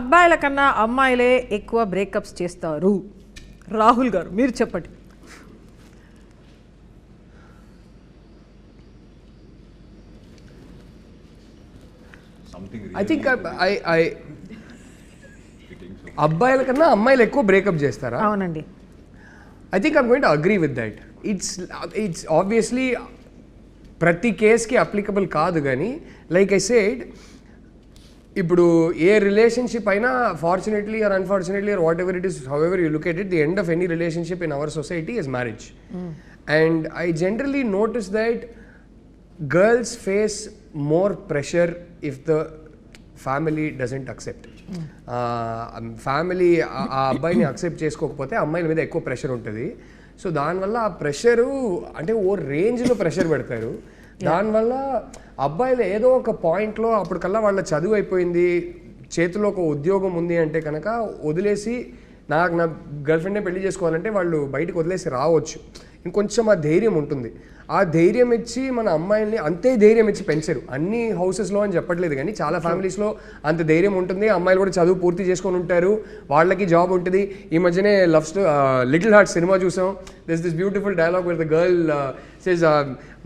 అబ్బాయిల కన్నా అమ్మాయిలే ఎక్కువ బ్రేకప్స్ చేస్తారు. రాహుల్ గారు మీరు చెప్పండి. ఐ థింక్ అబ్బాయిల కన్నా అమ్మాయిలు ఎక్కువ బ్రేకప్ చేస్తారా? అవునండి. I think I'm going to agree with that. It's obviously ప్రతి కేస్కి అప్లికబుల్ కాదు, కానీ లైక్ ఐ సెడ్, ఇప్పుడు ఏ రిలేషన్షిప్ అయినా fortunately are unfortunately are what ever it is, how ever you look at it, the end of any relationship in our society is marriage. And I generally notice that girls face more pressure if the family doesn't accept. Family ఆ అబ్బాయిని accept చేసుకోకపోతే అమ్మాయిల మీద ఎక్కువ pressure ఉంటుంది. So దానివల్ల ఆ pressure అంటే ఓ రేంజ్లో ప్రెషర్ పెడతారు. దానివల్ల అబ్బాయిలు ఏదో ఒక పాయింట్లో అప్పటికల్లా వాళ్ళ చదువు అయిపోయింది, చేతిలో ఒక ఉద్యోగం ఉంది అంటే కనుక వదిలేసి నా గర్ల్ ఫ్రెండ్నే పెళ్లి చేసుకోవాలంటే వాళ్ళు బయటకు వదిలేసి రావచ్చు. ఇంకొంచెం ఆ ధైర్యం ఉంటుంది. ఆ ధైర్యం ఇచ్చి మన అమ్మాయిల్ని అంతే ధైర్యం ఇచ్చి పెంచరు. అన్ని హౌసెస్లో అని చెప్పట్లేదు, కానీ చాలా ఫ్యామిలీస్లో అంత ధైర్యం ఉంటుంది. అమ్మాయిలు కూడా చదువు పూర్తి చేసుకొని ఉంటారు, వాళ్ళకి జాబ్ ఉంటుంది. ఈ మధ్యనే లిటిల్ హార్ట్ సినిమా చూసాం. This beautiful dialogue with the girl says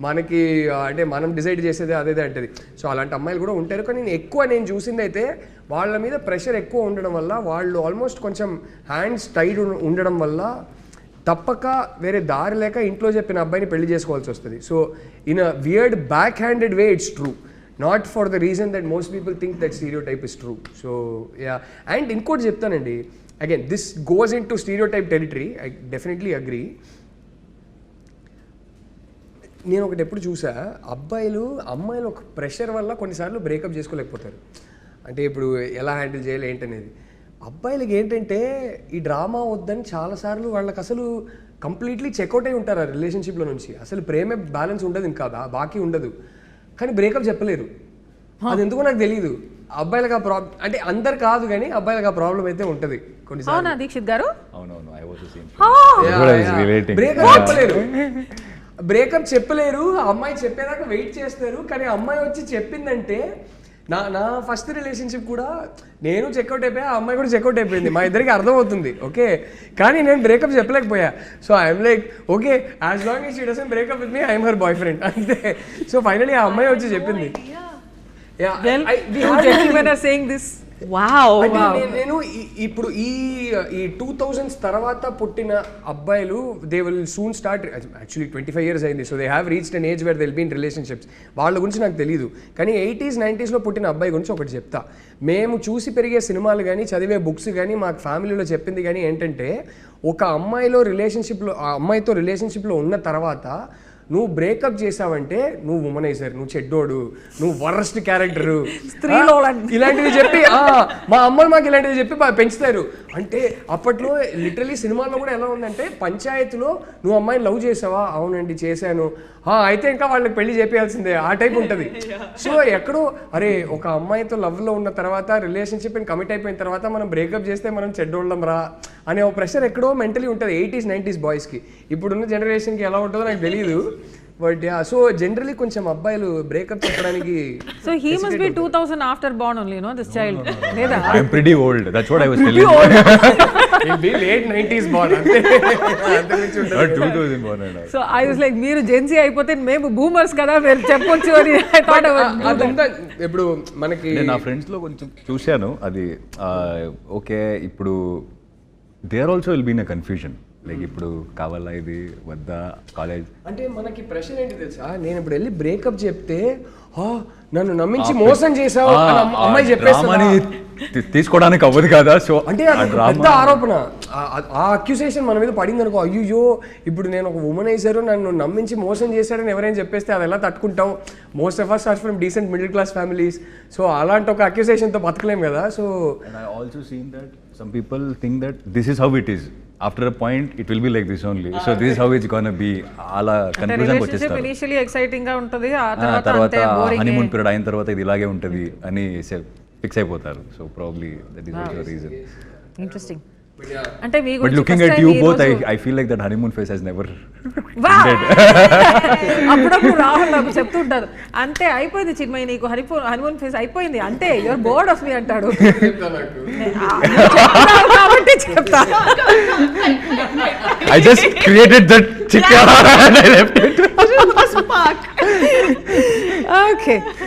మనకి అంటే మనం డిసైడ్ చేసేది అదేదే అంటది. సో అలాంటి అమ్మాయిలు కూడా ఉంటారు. కానీ నేను చూసింది అయితే వాళ్ళ మీద ప్రెషర్ ఎక్కువ ఉండడం వల్ల, వాళ్ళు ఆల్మోస్ట్ కొంచెం హ్యాండ్స్ టైడ్ ఉండడం వల్ల తప్పక వేరే దారి లేక ఇంట్లో చెప్పిన అబ్బాయిని పెళ్లి చేసుకోవాల్సి వస్తుంది. So in a weird back handed way it's true, not for the reason that most people think that stereotype is true. So yeah, and ఇంకోటి చెప్తానండి, again this goes in to stereotype territory. I definitely agree. నేను ఒకటి ఎప్పుడు చూసా, అమ్మాయిలు ఒక pressure వల్ల కొన్నిసార్లు బ్రేకప్ చేసుకోలేకపోతారు. అంటే ఇప్పుడు ఎలా హ్యాండిల్ చేయాలి ఏంటనేది. అబ్బాయిలకి ఏంటంటే ఈ డ్రామా వద్దని చాలాసార్లు వాళ్ళకి అసలు కంప్లీట్లీ చెక్అవుట్ అయి ఉంటారు ఆ రిలేషన్షిప్లో నుంచి. అసలు ప్రేమే బ్యాలెన్స్ ఉండదు, ఇంకా బాకీ ఉండదు, కానీ బ్రేకప్ చెప్పలేరు. అది ఎందుకో నాకు తెలియదు. అబ్బాయిలకు ఆ ప్రాబ్లం అంటే అందరు కాదు, కానీ అబ్బాయిలకు ఆ ప్రాబ్లం అయితే ఉంటుంది కొన్నిసార్లు. దీక్షిత్ గారు బ్రేకప్ చెప్పలేరు. అమ్మాయి చెప్పేదాకా వెయిట్ చేస్తారు, కానీ అమ్మాయి వచ్చి చెప్పిందంటే నా ఫస్ట్ రిలేషన్షిప్ కూడా నేను చెక్అవుట్ అయిపోయా, ఆ అమ్మాయి కూడా చెక్అవుట్ అయిపోయింది. మా ఇద్దరికి అర్థమవుతుంది, ఓకే, కానీ నేను బ్రేకప్ చెప్పలేకపోయా. So I'm like okay, as long as she doesn't breakup with me, I'm her boyfriend అంతే. సో ఫైనలీ ఆ అమ్మాయి వచ్చి చెప్పింది. నేను ఇప్పుడు ఈ 2000s తర్వాత పుట్టిన అబ్బాయిలు they will soon start, actually 25 years అయింది. So they have reached an age where they will be in relationships. వాళ్ళ గురించి నాకు తెలియదు, కానీ 80s 90s పుట్టిన అబ్బాయి గురించి ఒకటి చెప్తా. మేము చూసి పెరిగే సినిమాలు కానీ చదివే బుక్స్ కానీ మాకు ఫ్యామిలీలో చెప్పింది కానీ ఏంటంటే, ఒక అమ్మాయితో రిలేషన్షిప్లో ఉన్న తర్వాత నువ్వు బ్రేకప్ చేసావంటే నువ్వు ఉమనైజర్, నువ్వు చెడ్డోడు, నువ్వు వరస్ట్ క్యారెక్టరు, ఇలాంటివి చెప్పి మా అమ్మలు మాకు ఇలాంటివి చెప్పి పెంచుతారు. అంటే అప్పట్లో లిటరలీ సినిమాల్లో కూడా ఎలా ఉందంటే, పంచాయతీలో నువ్వు అమ్మాయిని లవ్ చేసావా, అవునండి చేశాను, అయితే ఇంకా వాళ్ళకి పెళ్లి చేయాల్సిందే, ఆ టైప్ ఉంటుంది. సో ఎక్కడో అరే ఒక అమ్మాయితో లవ్లో ఉన్న తర్వాత రిలేషన్షిప్ కమిట్ అయిపోయిన తర్వాత మనం బ్రేకప్ చేస్తే మనం చెడ్డోళ్ళం రా అనే ఒక ప్రెషర్ ఎక్కడో మెంటలీ ఉంటుంది 80s 90s బాయ్స్కి. ఇప్పుడున్న జనరేషన్కి ఎలా ఉంటుందో నాకు తెలియదు, బట్ సో జనరలీ కొంచెం అబ్బాయిలు బ్రేకప్ చెప్పడానికి. So he must be 2000 after born only, no this child, లేదా? I am pretty old, that's what I was telling. He'll be late 90s born అంతే, అంతమించి ఉంటుంది. 2000 born అండి. సో ఐ వాస్ లైక్ మీరు Gen Z అయిపోతే మేము boomers కదా, మీరు చెప్పొచ్చు అని ఐ థాట్. అదంతా ఇప్పుడు మనకి నేను నా ఫ్రెండ్స్ లో కొంచెం చూశాను అది. ఓకే, ఇప్పుడు there also will be in a confusion, like ఇప్పుడు కావాలా ఇది వద్దా కాలేజ్ అంటే మనకి ప్రెషర్ ఏంటి తెలుసా, నేను ఇప్పుడు వెళ్ళి బ్రేకప్ చెప్తే నన్ను నమ్మించి మోసం చేసావు అమ్మాయి చెప్పేస్తామని తీసుకోవడానికి అవ్వదు కదా. సో అంటే పెద్ద ఆరోపణ, ఆ అక్యూసేషన్ మన మీద పడింది అనుకో, అయ్యో ఇప్పుడు నేను ఒక ఉమనైజర్ నన్ను నమ్మించి మోసం చేశాడని ఎవరైనా చెప్పేస్తే అది ఎలా తట్టుకుంటాం. Most of us are from decent middle class families. So అలాంటి ఒక అక్యూసేషన్తో బతకలేం కదా. So I also seen that some people think that this is how it is, after a point it will be like this only, so this is how it's gonna be. అలా conclusion వచ్చేస్తారు. Initially exciting గా ఉంటది, ఆ తర్వాత honeymoon period అయిన తర్వాత ఇది ఇలాగే ఉంటది అని ఫిక్స్ అయిపోతారు. So probably that is also reason. Interesting. అంటే మీ బట్ గురించి looking first at time you ఈ బోత్ రోజు- I feel like that honeymoon phase he's never అప్పుడప్పుడు రాహుల్ నాకు చెప్తుంటారు అంతే అయిపోయింది చిన్మయి నీకు హనీమూన్ ఫేస్ అయిపోయింది అంతే యువర్ బోర్డ్ ఆఫ్ మీ అంటాడు చెప్తున్నావు కాబట్టి చెప్తా I just created that chicken and I left it. Okay